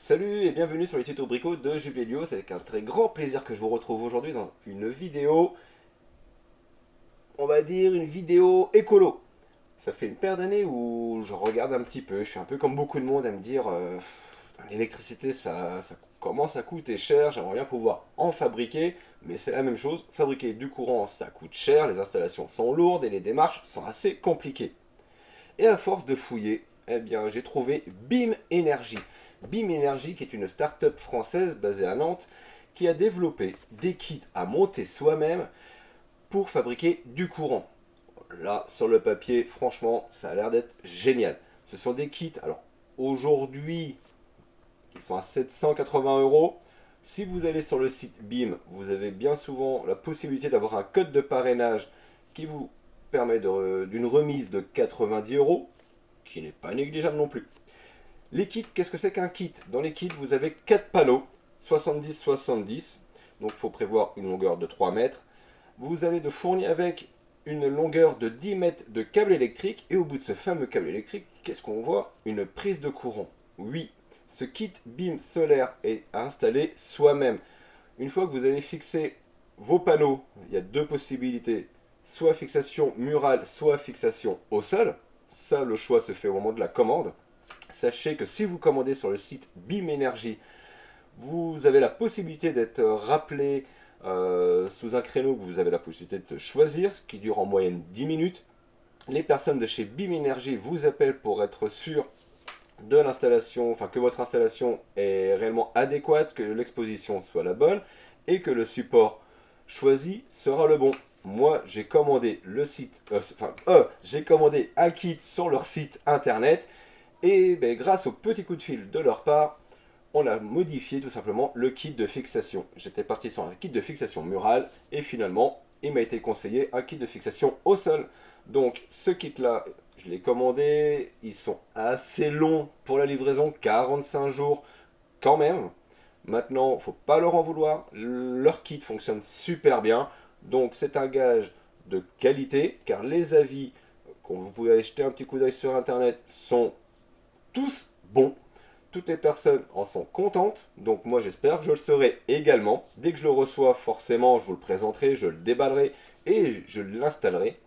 Salut et bienvenue sur les tutos bricots de Juvelio. C'est avec un très grand plaisir que je vous retrouve aujourd'hui dans une vidéo, on va dire une vidéo écolo. Ça fait une paire d'années où je regarde un petit peu, je suis un peu comme beaucoup de monde à me dire l'électricité ça commence à coûter cher, j'aimerais bien pouvoir en fabriquer, mais c'est la même chose, fabriquer du courant ça coûte cher, les installations sont lourdes et les démarches sont assez compliquées. Et à force de fouiller, eh bien, j'ai trouvé BIM Énergie. BIM Énergie, qui est une start-up française basée à Nantes, qui a développé des kits à monter soi-même pour fabriquer du courant. Là, sur le papier, franchement, ça a l'air d'être génial. Ce sont des kits, alors aujourd'hui, qui sont à 780 euros. Si vous allez sur le site BIM, vous avez bien souvent la possibilité d'avoir un code de parrainage qui vous permet d'une remise de 90 euros, qui n'est pas négligeable non plus. Les kits, qu'est-ce que c'est qu'un kit? Dans les kits, vous avez 4 panneaux, 70-70, donc il faut prévoir une longueur de 3 mètres. Vous avez de fourni avec une longueur de 10 mètres de câble électrique, et au bout de ce fameux câble électrique, qu'est-ce qu'on voit? Une prise de courant. Oui, ce kit BIM solaire est installé soi-même. Une fois que vous avez fixé vos panneaux, il y a deux possibilités, soit fixation murale, soit fixation au sol. Ça, le choix se fait au moment de la commande. Sachez que si vous commandez sur le site BIM Énergie, vous avez la possibilité d'être rappelé sous un créneau que vous avez la possibilité de choisir, ce qui dure en moyenne 10 minutes. Les personnes de chez BIM Énergie vous appellent pour être sûr de l'installation, enfin que votre installation est réellement adéquate, que l'exposition soit la bonne et que le support choisi sera le bon. Moi, j'ai commandé j'ai commandé un kit sur leur site internet et ben, grâce au petit coup de fil de leur part, on a modifié tout simplement le kit de fixation. J'étais parti sur un kit de fixation murale et finalement, il m'a été conseillé un kit de fixation au sol. Donc ce kit-là, je l'ai commandé, ils sont assez longs pour la livraison, 45 jours quand même. Maintenant, il ne faut pas leur en vouloir, leur kit fonctionne super bien. Donc c'est un gage de qualité, car les avis, quand vous pouvez aller jeter un petit coup d'œil sur internet, sont tous bons. Toutes les personnes en sont contentes, donc moi j'espère que je le serai également. Dès que je le reçois, forcément, je vous le présenterai, je le déballerai et je l'installerai.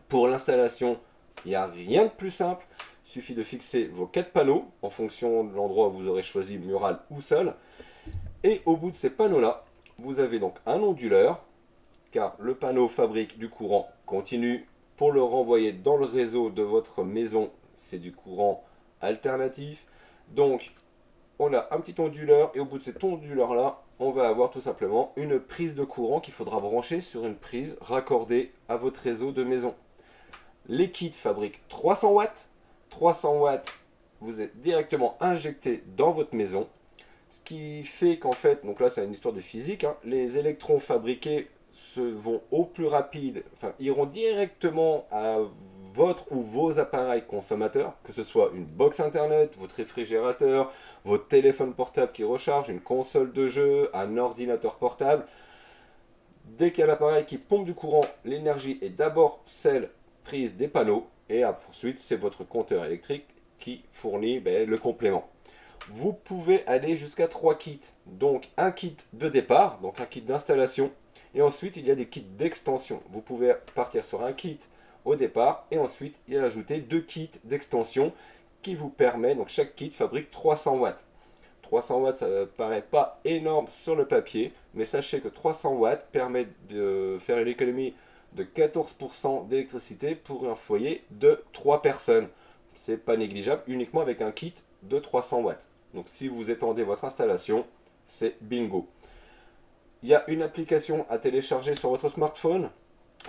Pour l'installation, il n'y a rien de plus simple. Il suffit de fixer vos 4 panneaux en fonction de l'endroit où vous aurez choisi, mural ou sol. Et au bout de ces panneaux-là, vous avez donc un onduleur, car le panneau fabrique du courant continu. Pour le renvoyer dans le réseau de votre maison, c'est du courant alternatif. Donc, on a un petit onduleur, et au bout de cet onduleur-là, on va avoir tout simplement une prise de courant qu'il faudra brancher sur une prise raccordée à votre réseau de maison. Les kits fabriquent 300 watts. 300 watts, vous êtes directement injecté dans votre maison. Ce qui fait qu'en fait, donc là c'est une histoire de physique, hein, les électrons fabriqués vont au plus rapide, enfin iront directement à votre ou vos appareils consommateurs, que ce soit une box internet, votre réfrigérateur, votre téléphone portable qui recharge, une console de jeu, un ordinateur portable. Dès qu'il y a l'appareil qui pompe du courant, l'énergie est d'abord celle prise des panneaux et ensuite c'est votre compteur électrique qui fournit le complément. Vous pouvez aller jusqu'à 3 kits. Donc un kit de départ, donc un kit d'installation, et ensuite il y a des kits d'extension. Vous pouvez partir sur un kit au départ et ensuite y ajouter 2 kits d'extension qui vous permet, donc chaque kit fabrique 300 watts. 300 watts, ça ne paraît pas énorme sur le papier, mais sachez que 300 watts permet de faire une économie de 14% d'électricité pour un foyer de 3 personnes. C'est pas négligeable uniquement avec un kit de 300 watts. Donc si vous étendez votre installation, c'est bingo. Il y a une application à télécharger sur votre smartphone.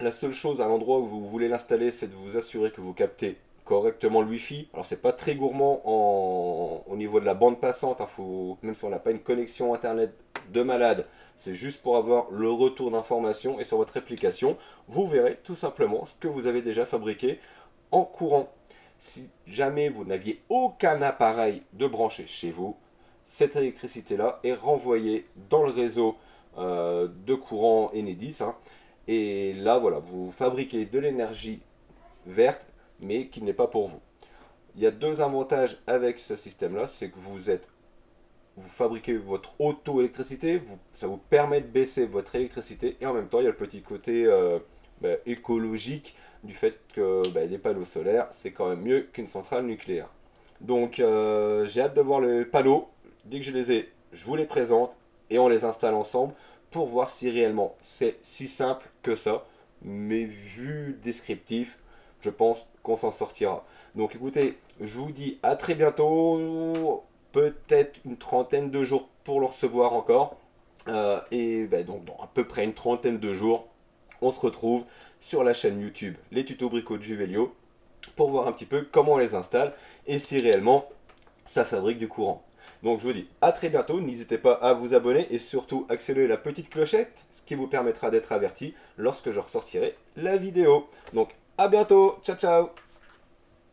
La seule chose à l'endroit où vous voulez l'installer, c'est de vous assurer que vous captez correctement le Wi-Fi. Alors c'est pas très gourmand au niveau de la bande passante, hein, même si on n'a pas une connexion internet de malade, c'est juste pour avoir le retour d'informations et sur votre application, vous verrez tout simplement ce que vous avez déjà fabriqué en courant. Si jamais vous n'aviez aucun appareil de branché chez vous, cette électricité-là est renvoyée dans le réseau de courant Enedis, hein, et là, voilà, vous fabriquez de l'énergie verte, mais qui n'est pas pour vous. Il y a deux avantages avec ce système-là, c'est que vous êtes vous fabriquez votre auto-électricité, ça vous permet de baisser votre électricité et en même temps il y a le petit côté écologique du fait que des panneaux solaires c'est quand même mieux qu'une centrale nucléaire. Donc j'ai hâte de voir les panneaux, dès que je les ai, je vous les présente et on les installe ensemble pour voir si réellement c'est si simple que ça, mais vu descriptif, je pense qu'on s'en sortira. Donc écoutez, je vous dis à très bientôt, peut-être une trentaine de jours pour le recevoir encore. Donc dans à peu près une trentaine de jours, on se retrouve sur la chaîne YouTube Les Tutos Brico de Juvelio pour voir un petit peu comment on les installe et si réellement ça fabrique du courant. Donc je vous dis à très bientôt, n'hésitez pas à vous abonner et surtout accélérer la petite clochette, ce qui vous permettra d'être averti lorsque je ressortirai la vidéo. Donc à bientôt, ciao ciao.